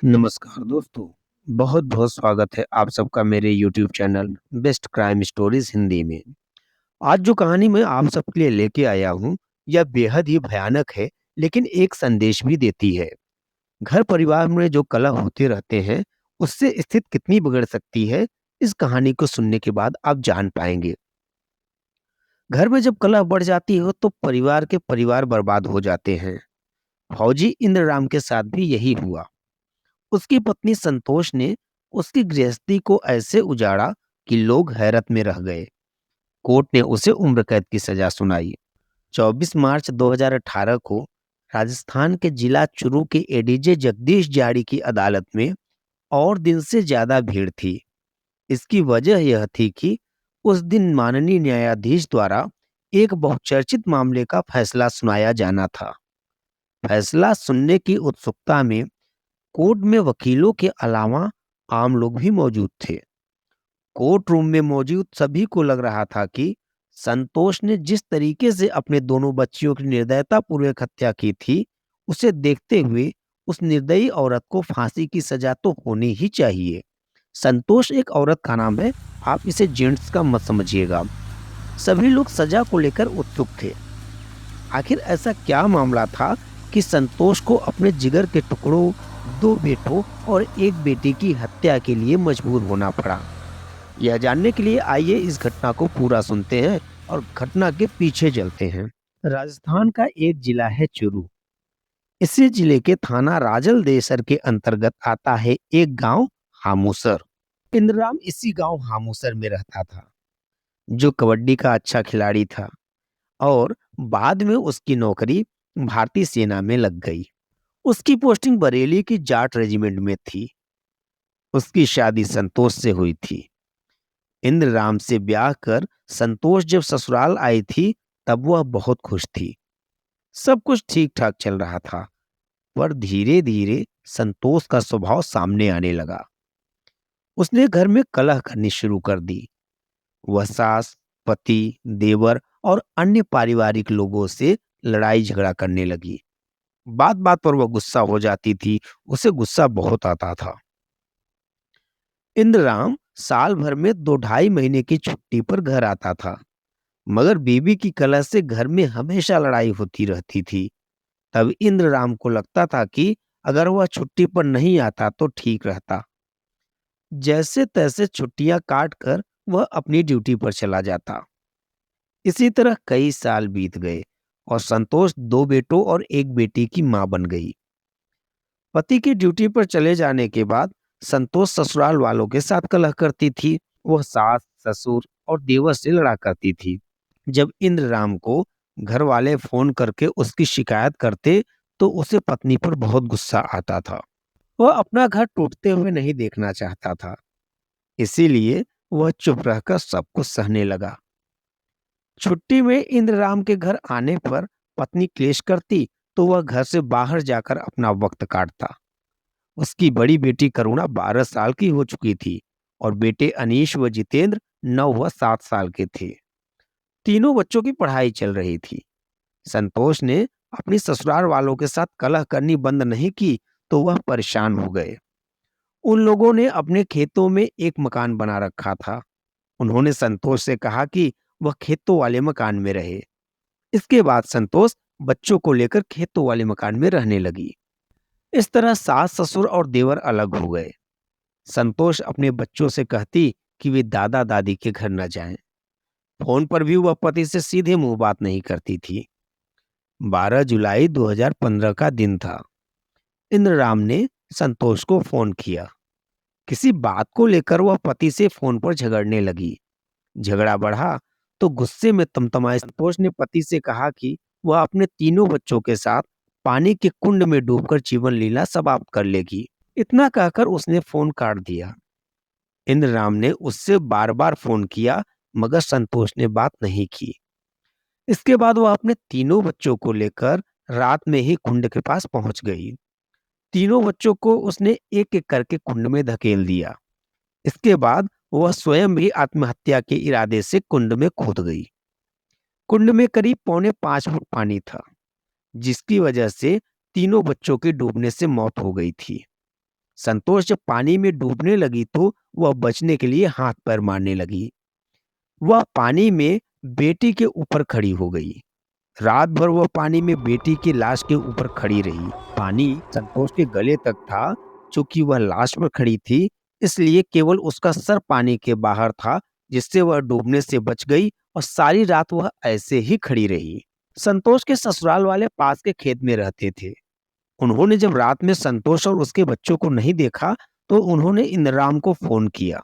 नमस्कार दोस्तों, बहुत-बहुत स्वागत है आप सबका मेरे YouTube channel best crime stories Hindi में। आज जो कहानी मैं आप सबके लिए लेके आया हूँ, यह बेहद ही भयानक है, लेकिन एक संदेश भी देती है। घर परिवार में जो कलह होते रहते हैं, उससे स्थिति कितनी बिगड़ सकती है, इस कहानी को सुनने के बाद आप जान पाएंगे। घर में जब कलह बढ़ जाती हो, तो परिवार के परिवार बर्बाद हो जाते हैं। फौजी इंद्रराम के साथ भी यही हुआ। उसकी पत्नी संतोष ने उसकी गृहस्थी को ऐसे उजाड़ा कि लोग हैरत में रह गए। कोर्ट ने उसे उम्र कैद की सजा सुनाई। 24 मार्च 2018 को राजस्थान के जिला चुरू के एडीजे जगदीश जाड़ी की अदालत में और दिन से ज्यादा भीड़ थी। इसकी वजह यह थी कि उस दिन माननीय न्यायाधीश द्वारा एक बहुचर्चित मामले का फैसला सुनाया जाना था। फैसला सुनने की उत्सुकता में कोर्ट में वकीलों के अलावा आम लोग भी मौजूद थे। कोर्ट रूम में मौजूद सभी को लग रहा था कि संतोष ने जिस तरीके से अपने दोनों बच्चियों की निर्दयतापूर्वक हत्या की थी, उसे देखते हुए उस निर्दयी औरत को फांसी की सजा तो होनी ही चाहिए। संतोष एक औरत का नाम है, आप इसे जेंट्स का मत समझिएगा। सभी लोग सजा को लेकर उत्सुक थे। आखिर ऐसा क्या मामला था कि संतोष को अपने जिगर के टुकड़ों, दो बेटों और एक बेटी की हत्या के लिए मजबूर होना पड़ा? यह जानने के लिए आइए इस घटना को पूरा सुनते हैं और घटना के पीछे चलते हैं। राजस्थान का एक जिला है चुरू। इसी जिले के थाना राजल देसर के अंतर्गत आता है एक गांव हामूसर। इंद्रराम इसी गांव हामूसर में रहता था, जो कबड्डी का अच्छा खिलाड़ी था और बाद में उसकी नौकरी भारतीय सेना में लग गई। उसकी पोस्टिंग बरेली की जाट रेजिमेंट में थी। उसकी शादी संतोष से हुई थी। इंद्रराम से ब्याह कर संतोष जब ससुराल आई थी, तब वह बहुत खुश थी। सब कुछ ठीक ठाक चल रहा था, पर धीरे धीरे संतोष का स्वभाव सामने आने लगा। उसने घर में कलह करनी शुरू कर दी। वह सास, पति, देवर और अन्य पारिवारिक लोगों से लड़ाई झगड़ा करने लगी। बात बात पर वह गुस्सा हो जाती थी। उसे गुस्सा बहुत आता था। इंद्रराम साल भर में 2 ढाई महीने की छुट्टी पर घर आता था, मगर बीवी की कलह से घर में हमेशा लड़ाई होती रहती थी। तब इंद्रराम को लगता था कि अगर वह छुट्टी पर नहीं आता तो ठीक रहता। जैसे तैसे छुट्टियां काट कर वह अपनी ड्यूटी पर चला जाता। इसी तरह कई साल बीत गए और संतोष दो बेटों और एक बेटी की मां बन गई। पति की ड्यूटी पर चले जाने के बाद संतोष ससुराल वालों के साथ कलह करती थी। वह सास, ससुर और देवर से लड़ा करती थी। जब इंद्रराम को घर वाले फोन करके उसकी शिकायत करते, तो उसे पत्नी पर बहुत गुस्सा आता था। वह अपना घर टूटते हुए नहीं देखना चाहता था, इसीलिए वह चुप रहकर सब कुछ सहने लगा। छुट्टी में इंद्रराम के घर आने पर पत्नी क्लेश करती, तो वह घर से बाहर जाकर अपना वक्त काटता। उसकी बड़ी बेटी करुणा 12 साल की हो चुकी थी और बेटे अनीश व जितेंद्र 9 व 7 साल के थे। तीनों बच्चों की पढ़ाई चल रही थी। संतोष ने अपनी ससुराल वालों के साथ कलह करनी बंद नहीं की, तो वह परेशान हो गए। उन लोगों ने अपने खेतों में एक मकान बना रखा था। उन्होंने संतोष से कहा कि वह खेतों वाले मकान में रहे। इसके बाद संतोष बच्चों को लेकर खेतों वाले मकान में रहने लगी। इस तरह सास, ससुर और देवर अलग हो गए। संतोष अपने बच्चों से कहती कि वे दादा दादी के घर न जाएं। फोन पर भी वह पति से सीधे मुंह बात नहीं करती थी। 12 जुलाई 2015 का दिन था। इंद्रराम ने संतोष को फोन किया। किसी बात को लेकर वह पति से फोन पर झगड़ने लगी। झगड़ा बढ़ा तो गुस्से में तमतमाए संतोष ने पति से कहा कि वह अपने तीनों बच्चों के साथ पानी के कुंड में डूबकर जीवन लीला समाप्त कर लेगी। इतना कहकर उसने फोन काट दिया। इंद्रराम ने उससे बार बार फोन किया, मगर संतोष ने बात नहीं की। इसके बाद वह अपने तीनों बच्चों को लेकर रात में ही कुंड के पास पहुंच गई। तीनों बच्चों को उसने एक एक करके कुंड में धकेल दिया। इसके बाद वह स्वयं भी आत्महत्या के इरादे से कुंड में कूद गई। कुंड में करीब 4.25 फुट पानी था, जिसकी वजह से तीनों बच्चों की डूबने से मौत हो गई थी। संतोष जब पानी में डूबने लगी तो वह बचने के लिए हाथ पैर मारने लगी। वह पानी में बेटी के ऊपर खड़ी हो गई। रात भर वह पानी में बेटी की लाश के ऊपर खड़ी रही। पानी संतोष के गले तक था। चूंकि वह लाश पर खड़ी थी, इसलिए केवल उसका सर पानी के बाहर था, जिससे वह डूबने से बच गई और सारी रात वह ऐसे ही खड़ी रही। संतोष के ससुराल वाले पास के खेत में रहते थे। उन्होंने जब रात में संतोष और उसके बच्चों को नहीं देखा, तो उन्होंने इंद्रराम को फोन किया।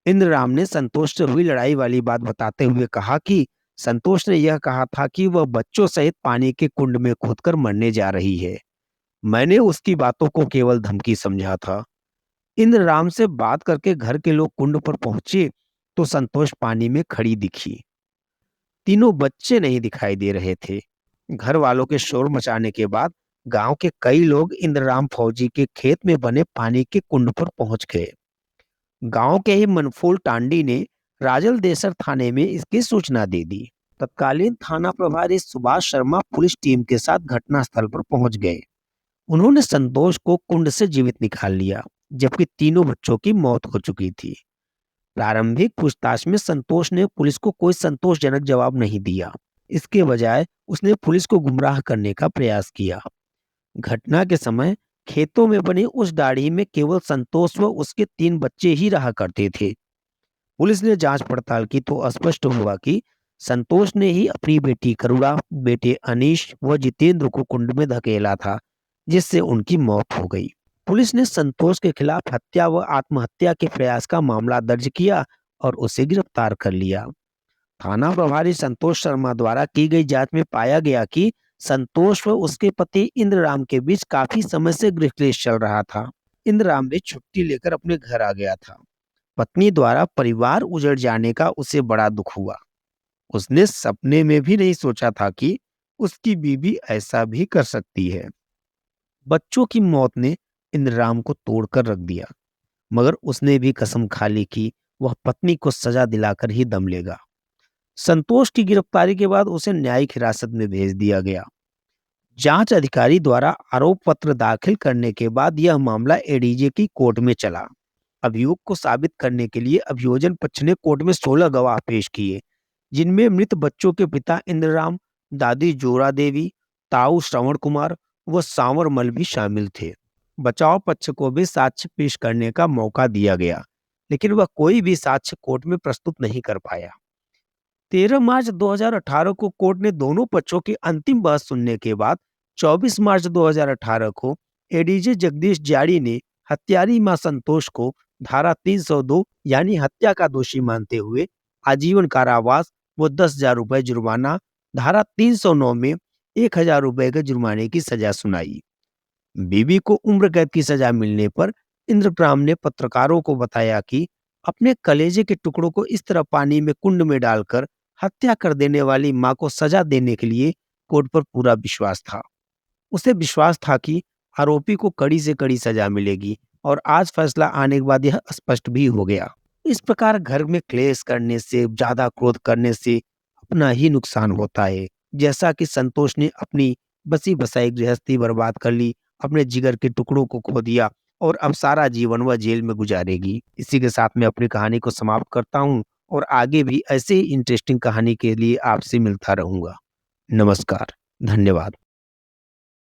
इंद्रराम ने संतोष से हुई लड़ाई वाली बात बताते हुए कहा कि संतोष ने यह कहा था कि वह बच्चों सहित पानी के कुंड में कूदकर मरने जा रही है। मैंने उसकी बातों को केवल धमकी समझा था। इंद्रराम से बात करके घर के लोग कुंड पर पहुंचे तो संतोष पानी में खड़ी दिखी। तीनों बच्चे नहीं दिखाई दे रहे थे। घर वालों के शोर मचाने के बाद गांव के कई लोग इंद्रराम फौजी के खेत में बने पानी के कुंड पर पहुंच गए। गांव के ही मनफूल टांडी ने राजल देसर थाने में इसकी सूचना दे दी। तत्कालीन थाना प्रभारी सुभाष शर्मा पुलिस टीम के साथ घटनास्थल पर पहुंच गए। उन्होंने संतोष को कुंड से जीवित निकाल लिया, जबकि तीनों बच्चों की मौत हो चुकी थी। प्रारंभिक पूछताछ में संतोष ने पुलिस को कोई संतोषजनक जवाब नहीं दिया। इसके बजाय उसने पुलिस को गुमराह करने का प्रयास किया। घटना के समय खेतों में बनी उस डाढ़ी में केवल संतोष व उसके 3 बच्चे ही रहा करते थे। पुलिस ने जांच पड़ताल की तो स्पष्ट हुआ कि संतोष ने ही अपनी बेटी करुणा, बेटे अनीश व जितेंद्र को कुंड में धकेला था, जिससे उनकी मौत हो गई। पुलिस ने संतोष के खिलाफ हत्या व आत्महत्या के प्रयास का मामला दर्ज किया और उसे गिरफ्तार कर लिया। थाना प्रभारी संतोष शर्मा द्वारा की गई जांच में पाया गया कि संतोष व उसके पति इंद्रराम के बीच काफी समय से गृह क्लेश चल रहा था। इंद्रराम भी छुट्टी लेकर अपने घर आ गया था। पत्नी द्वारा परिवार उजड़ जाने का उसे बड़ा दुख हुआ। उसने सपने में भी नहीं सोचा था कि उसकी बीवी ऐसा भी कर सकती है। बच्चों की मौत ने इंद्रराम को तोड़कर रख दिया, मगर उसने भी कसम खा ली कि वह पत्नी को सजा दिलाकर ही दम लेगा। संतोष की गिरफ्तारी के बाद उसे न्यायिक हिरासत में भेज दिया गया। जांच अधिकारी द्वारा आरोप पत्र दाखिल करने के बाद यह मामला एडीजे की कोर्ट में चला। अभियुक्त को साबित करने के लिए अभियोजन पक्ष ने कोर्ट में 16 गवाह पेश किए, जिनमें मृत बच्चों के पिता इंद्रराम, दादी जोरा देवी, ताऊ श्रवण कुमार व सांवर मल भी शामिल थे। बचाव पक्ष को भी साक्ष्य पेश करने का मौका दिया गया, लेकिन वह कोई भी साक्ष्य कोर्ट में प्रस्तुत नहीं कर पाया। 13 मार्च 2018 को कोर्ट ने दोनों पक्षों की अंतिम बहस सुनने के बाद 24 मार्च 2018 को एडीजे जगदीश जाड़ी ने हत्यारी मां संतोष को धारा 302 यानी हत्या का दोषी मानते हुए आजीवन कारावास व 10,000 रुपए जुर्माना, धारा 309 में 1,000 रुपए के जुर्माने की सजा सुनाई। बीबी को उम्र कैद की सजा मिलने पर इंद्रप्राम ने पत्रकारों को बताया कि अपने कलेजे के टुकड़ों को इस तरह पानी में कुंड में डालकर हत्या कर देने वाली मां को सजा देने के लिए कोर्ट पर पूरा विश्वास था। उसे विश्वास था कि आरोपी को कड़ी से कड़ी सजा मिलेगी और आज फैसला आने के बाद यह स्पष्ट भी हो गया। इस प्रकार घर में क्लेश करने से, ज्यादा क्रोध करने से अपना ही नुकसान होता है। जैसा कि संतोष ने अपनी बसी बसाई गृहस्थी बर्बाद कर ली, अपने जिगर के टुकड़ों को खो दिया और अब सारा जीवन वह जेल में गुजारेगी। इसी के साथ मैं अपनी कहानी को समाप्त करता हूँ और आगे भी ऐसे ही इंटरेस्टिंग कहानी के लिए आपसे मिलता रहूंगा। नमस्कार, धन्यवाद।